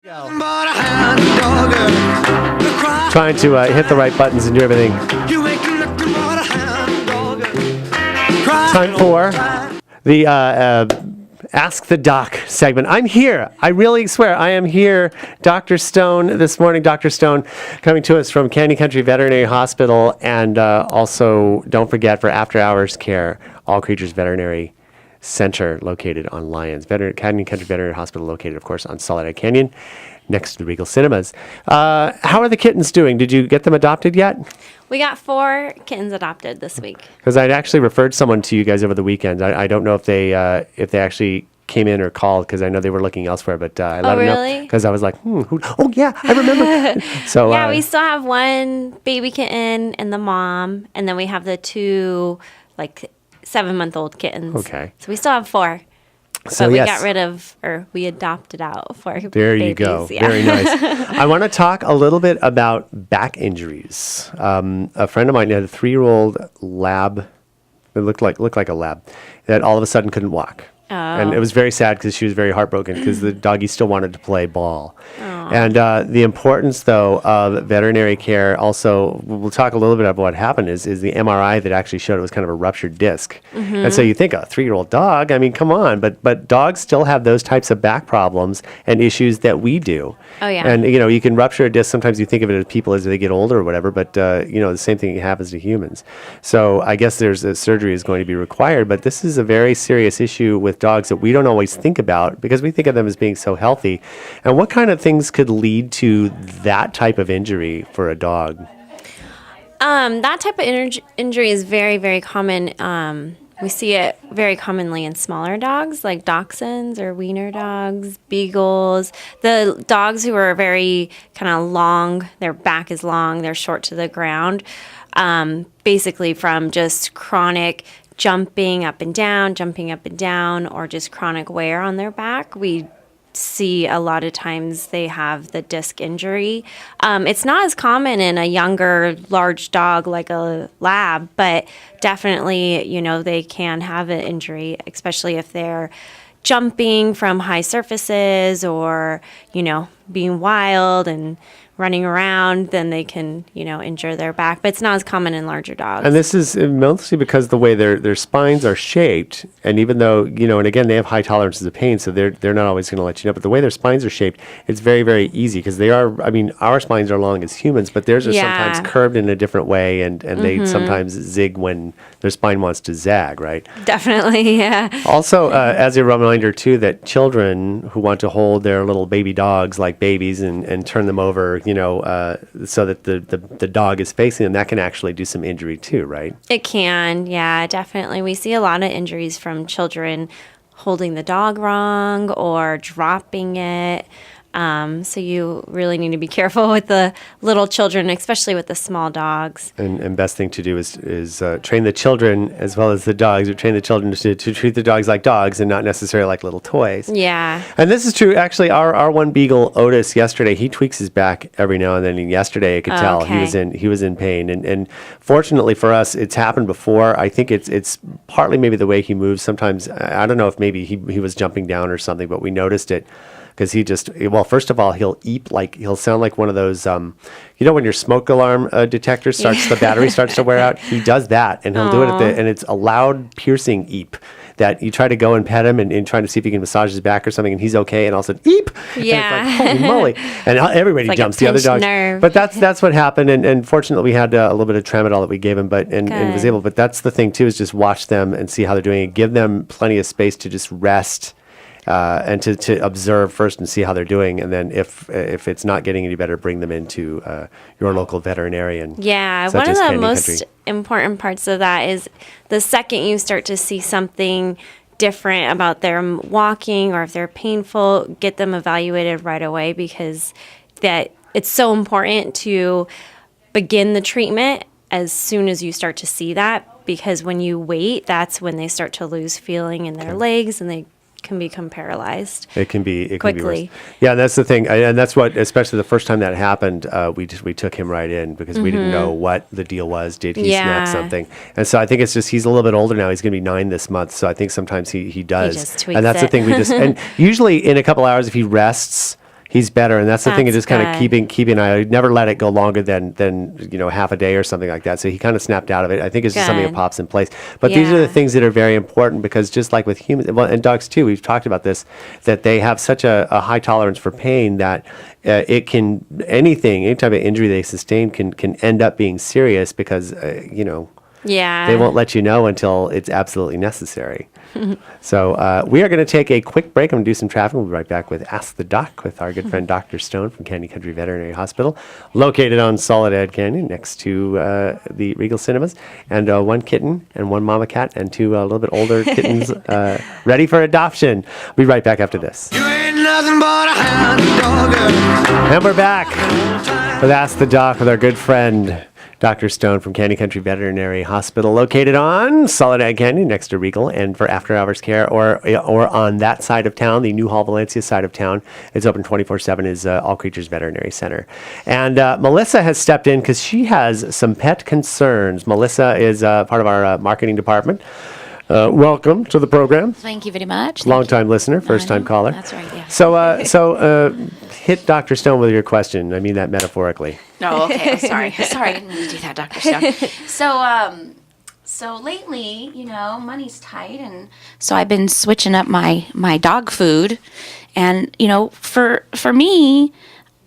Trying to hit the right buttons and do everything. Time for the Ask the Doc segment. I'm here. I really swear I am here. Dr. Stone this morning. Dr. Stone coming to us from Canyon Country Veterinary Hospital. And also, don't forget, for after-hours care, All Creatures Veterinary Center located on Lyons. Canyon Country Veterinary Hospital located, of course, on Solid Canyon, next to the Regal Cinemas. How are the kittens doing? Did you get them adopted yet? We got 4 kittens adopted this week. Because I'd actually referred someone to you guys over the weekend. I don't know if they actually came in or called, because I know they were looking elsewhere, but I let them know because I was like, oh yeah, I remember. So yeah, we still have 1 baby kitten and the mom, and then we have the 2 7-month-old kittens. Okay. So we still have 4. So but we yes. got rid of, or we adopted out 4 babies. There you go. Yeah. Very nice. I want to talk a little bit about back injuries. A friend of mine had a 3-year-old lab. It looked like a lab that all of a sudden couldn't walk. Oh. And it was very sad because she was very heartbroken because the doggy still wanted to play ball. And the importance, though, of veterinary care, also, we'll talk a little bit about what happened, is the MRI that actually showed it was kind of a ruptured disc. Mm-hmm. And so you think, a 3-year-old dog, I mean, come on. But dogs still have those types of back problems and issues that we do. Oh, yeah. And, you can rupture a disc. Sometimes you think of it as people as they get older or whatever, but, the same thing happens to humans. So I guess there's a surgery is going to be required, but this is a very serious issue with dogs that we don't always think about because we think of them as being so healthy. And what kind of things could lead to that type of injury for a dog? That type of injury is very, very common. We see it very commonly in smaller dogs like dachshunds or wiener dogs, beagles. The dogs who are very kind of long, their back is long, they're short to the ground, basically from just chronic jumping up and down, or just chronic wear on their back. We see a lot of times they have the disc injury. It's not as common in a younger, large dog like a lab, but definitely, they can have an injury, especially if they're jumping from high surfaces or, being wild and running around, then they can, injure their back. But it's not as common in larger dogs. And this is mostly because the way their spines are shaped, and even though, and again, they have high tolerances of pain, so they're not always going to let you know, but the way their spines are shaped, it's very, very easy because they are, our spines are long as humans, but theirs are sometimes curved in a different way, and they sometimes zig when their spine wants to zag, right? Definitely, yeah. Also, as a reminder, too, that children who want to hold their little baby dogs like babies and turn them over, so that the dog is facing them, that can actually do some injury too, right? It can, yeah, definitely. We see a lot of injuries from children holding the dog wrong or dropping it. So you really need to be careful with the little children, especially with the small dogs. And best thing to do is train the children as well as the dogs, or train the children to treat the dogs like dogs and not necessarily like little toys. Yeah. And this is true. Actually, our one beagle, Otis, yesterday, he tweaks his back every now and then. And yesterday, I could tell he was in pain. And fortunately for us, it's happened before. I think it's partly maybe the way he moves. Sometimes, I don't know if maybe he was jumping down or something, but we noticed it. Because first of all, he'll sound like one of those, when your smoke alarm detector the battery starts to wear out, he does that, and he'll do it and it's a loud, piercing eep that you try to go and pet him and trying to see if you can massage his back or something, and he's okay, and all of a sudden, eep! Yeah. And it's like, holy moly. And everybody like jumps, the other dogs. nerve. But that's what happened, and fortunately we had a little bit of tramadol that we gave him, and was able, but that's the thing too, is just watch them and see how they're doing, and give them plenty of space to just rest, and to observe first and see how they're doing, and then if it's not getting any better, bring them into your local veterinarian. Yeah, one of the most important parts of that is the second you start to see something different about their walking or if they're painful, get them evaluated right away, because that it's so important to begin the treatment as soon as you start to see that, because when you wait, that's when they start to lose feeling in their legs and they can become paralyzed. It can be quickly. Worse. Yeah, that's the thing, and that's what, especially the first time that happened, we took him right in because we didn't know what the deal was. Did he snap something? And so I think it's just he's a little bit older now. He's going to be 9 this month, so I think sometimes he does. He just tweaks and that's it. the thing. And usually in a couple hours, if he rests, he's better. And that's the thing, is just kind of good. keeping an eye. I'd never let it go longer than half a day or something like that. So he kind of snapped out of it. I think it's just something that Good. pops in place. But these are the things that are very important, because just like with humans, well, and dogs too, we've talked about this, that they have such a high tolerance for pain that it can, any type of injury they sustain can end up being serious, because, they won't let you know until it's absolutely necessary. So we are going to take a quick break. I'm going to do some traffic. We'll be right back with Ask the Doc with our good friend Dr. Stone from Canyon Country Veterinary Hospital, located on Soledad Canyon next to the Regal Cinemas. And one kitten and one mama cat and two a little bit older kittens ready for adoption. We'll be right back after this. You ain't nothing but a hound dog. And we're back with Ask the Doc with our good friend Dr. Stone from Canyon Country Veterinary Hospital, located on Soledad Canyon next to Regal, and for after-hours care or on that side of town, the Newhall, Valencia side of town, it's open 24/7, is All Creatures Veterinary Center. And Melissa has stepped in because she has some pet concerns. Melissa is part of our marketing department. Welcome to the program. Thank you very much. Long-time listener, first-time caller. That's right, yeah. So hit Dr. Stone with your question. I mean that metaphorically. Oh, okay. Sorry. I didn't mean to do that, Dr. Stone. So lately, money's tight, and so I've been switching up my dog food. And, for me,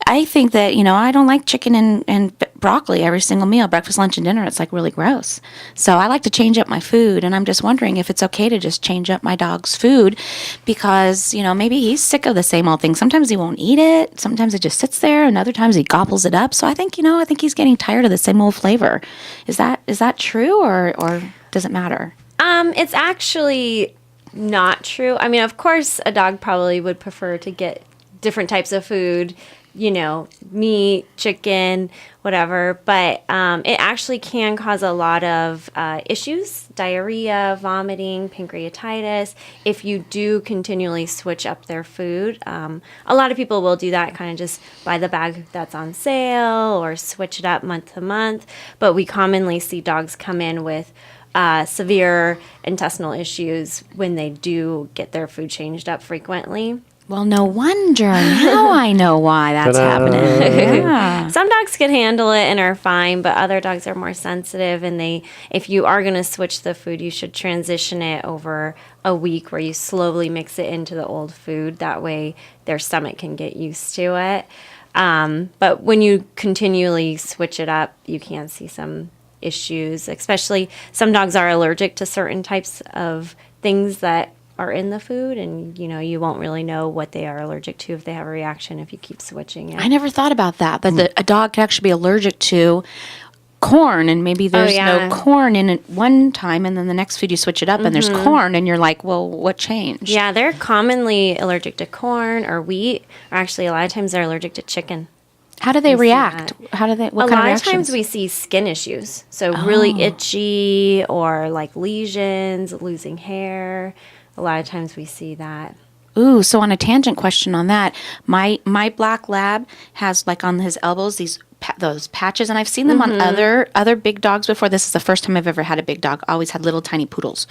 I think that, I don't like chicken and broccoli every single meal, breakfast, lunch, and dinner. It's like really gross. So I like to change up my food, and I'm just wondering if it's okay to just change up my dog's food, because, maybe he's sick of the same old thing. Sometimes he won't eat it. Sometimes it just sits there, and other times he gobbles it up. So I think, I think he's getting tired of the same old flavor. Is that true, or does it matter? It's actually not true. I mean, of course, a dog probably would prefer to get different types of food, meat, chicken, whatever. But it actually can cause a lot of issues, diarrhea, vomiting, pancreatitis, if you do continually switch up their food. A lot of people will do that, kind of just buy the bag that's on sale or switch it up month to month. But we commonly see dogs come in with severe intestinal issues when they do get their food changed up frequently. Well, no wonder. Now I know why that's happening. Yeah. Some dogs can handle it and are fine, but other dogs are more sensitive, and if you are going to switch the food, you should transition it over a week where you slowly mix it into the old food. That way their stomach can get used to it. But when you continually switch it up, you can see some issues, especially some dogs are allergic to certain types of things that are in the food, and you won't really know what they are allergic to if they have a reaction if you keep switching it. I never thought about that, but a dog can actually be allergic to corn, and maybe there's no corn in it one time, and then the next food you switch it up and there's corn, and you're like, well, what changed? Yeah, they're commonly allergic to corn or wheat, or actually a lot of times they're allergic to chicken. How do they react? What kind of reactions? A lot of times we see skin issues, so really itchy or like lesions, losing hair. A lot of times we see that. Ooh, so on a tangent question on that, my black lab has like on his elbows those patches, and I've seen them on other big dogs before. This is the first time I've ever had a big dog. I always had little tiny poodles,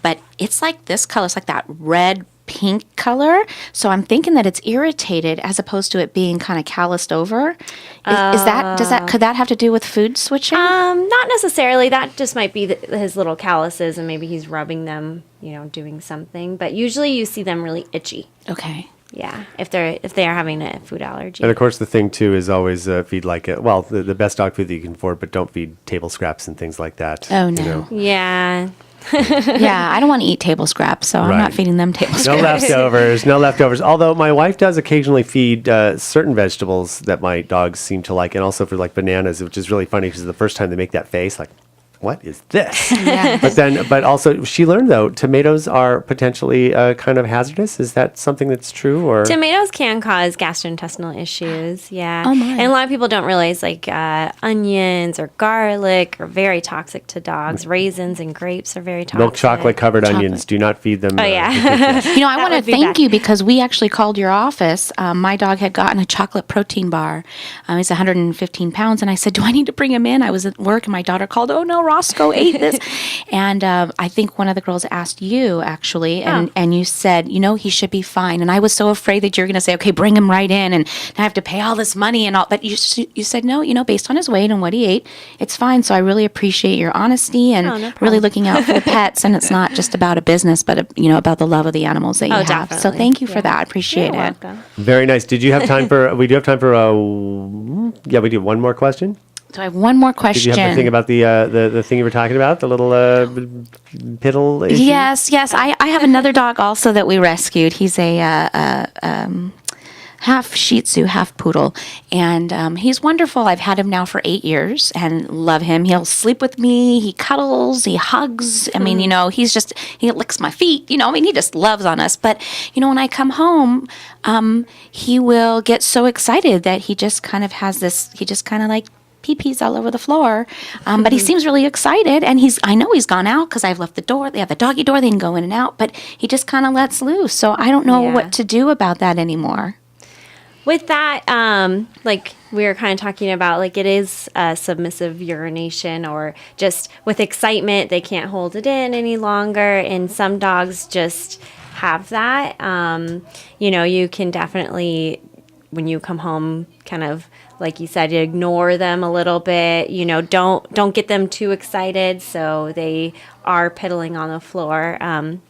but it's like this color. It's like that red pink color. So I'm thinking that it's irritated as opposed to it being kind of calloused over. Could that have to do with food switching? Not necessarily. That just might be his little calluses, and maybe he's rubbing them, doing something. But usually you see them really itchy. Okay. Yeah, if they are having a food allergy. And of course, the thing too is always feed the best dog food that you can afford, but don't feed table scraps and things like that. Oh no. Yeah. Yeah, I don't want to eat table scraps, so I'm not feeding them table scraps. No leftovers. Although my wife does occasionally feed certain vegetables that my dogs seem to like, and also for like bananas, which is really funny because the first time they make that face, like, what is this? Yeah. But also she learned though tomatoes are potentially kind of hazardous. Is that something that's true? Or tomatoes can cause gastrointestinal issues. Yeah. Oh my. And a lot of people don't realize onions or garlic are very toxic to dogs. Raisins and grapes are very toxic. Milk chocolate covered onions. Do not feed them. Oh yeah. I want to thank you because we actually called your office. My dog had gotten a chocolate protein bar. He's 115 pounds, and I said, "Do I need to bring him in?" I was at work, and my daughter called. "Oh no, Roscoe ate this. And I think one of the girls asked you, actually, and you said, he should be fine. And I was so afraid that you're going to say, okay, bring him right in, and I have to pay all this money and all. But you said, no, based on his weight and what he ate, it's fine. So I really appreciate your honesty and no really looking out for the pets. And it's not just about a business, but, about the love of the animals that you have. Definitely. So thank you for that. I appreciate You're it. welcome. Very nice. Did you have time for? We do have time for. We do one more question. So I have one more Did question. you have the thing about the thing you were talking about, the little piddle issue? Yes. I have another dog also that we rescued. He's a half Shih Tzu, half poodle, and he's wonderful. I've had him now for 8 years and love him. He'll sleep with me. He cuddles. He hugs. I mean, he licks my feet. He just loves on us. But when I come home, he will get so excited that he just kind of has this. He just kind of like pee-pees all over the floor, but he seems really excited, and I know he's gone out because I've left the door. They have the doggy door. They can go in and out, but he just kind of lets loose. So I don't know what to do about that anymore. With that, like we were kind of talking about, like it is submissive urination, or just with excitement, they can't hold it in any longer. And some dogs just have that. You can definitely, when you come home, kind of, like you said, ignore them a little bit. Don't get them too excited so they are piddling on the floor.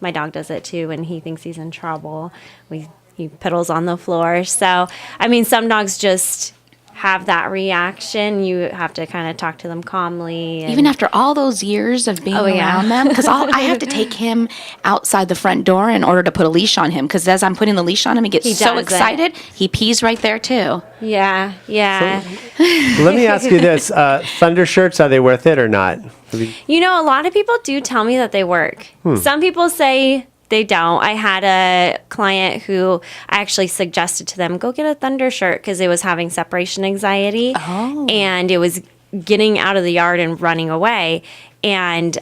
My dog does it too, and he thinks he's in trouble. He piddles on the floor. So, I mean, some dogs just have that reaction. You have to kind of talk to them calmly. Even after all those years of being around them, because I have to take him outside the front door in order to put a leash on him, because as I'm putting the leash on him, he gets so excited, he pees right there too. Yeah. So, let me ask you this. Thunder shirts, are they worth it or not? A lot of people do tell me that they work. Some people say they don't. I had a client who I actually suggested to them, go get a Thunder shirt, because it was having separation anxiety. And it was getting out of the yard and running away. And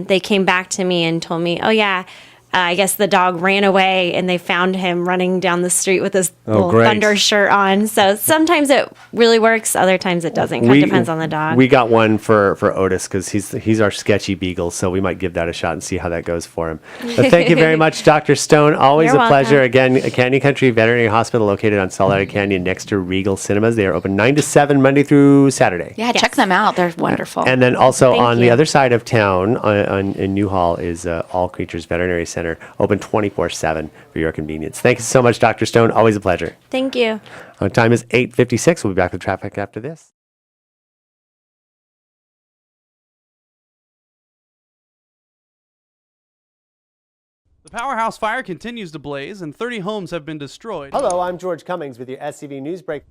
they came back to me and told me, I guess the dog ran away, and they found him running down the street with this little Thunder shirt on. So sometimes it really works. Other times it doesn't. Kind of depends on the dog. We got one for Otis because he's our sketchy beagle. So we might give that a shot and see how that goes for him. But thank you very much, Dr. Stone. Always You're a pleasure. welcome. Again, Canyon Country Veterinary Hospital, located on Salado Canyon next to Regal Cinemas. They are open 9 to 7 Monday through Saturday. Yeah, check them out. They're wonderful. And then also Thank on you. the other side of town, in Newhall, is All Creatures Veterinary Center, open 24/7 for your convenience. Thank you so much, Dr. Stone. Always a pleasure. Thank you. Our time is 8:56. We'll be back with traffic after this. The powerhouse fire continues to blaze, and 30 homes have been destroyed. Hello, I'm George Cummings with your SCV News Break.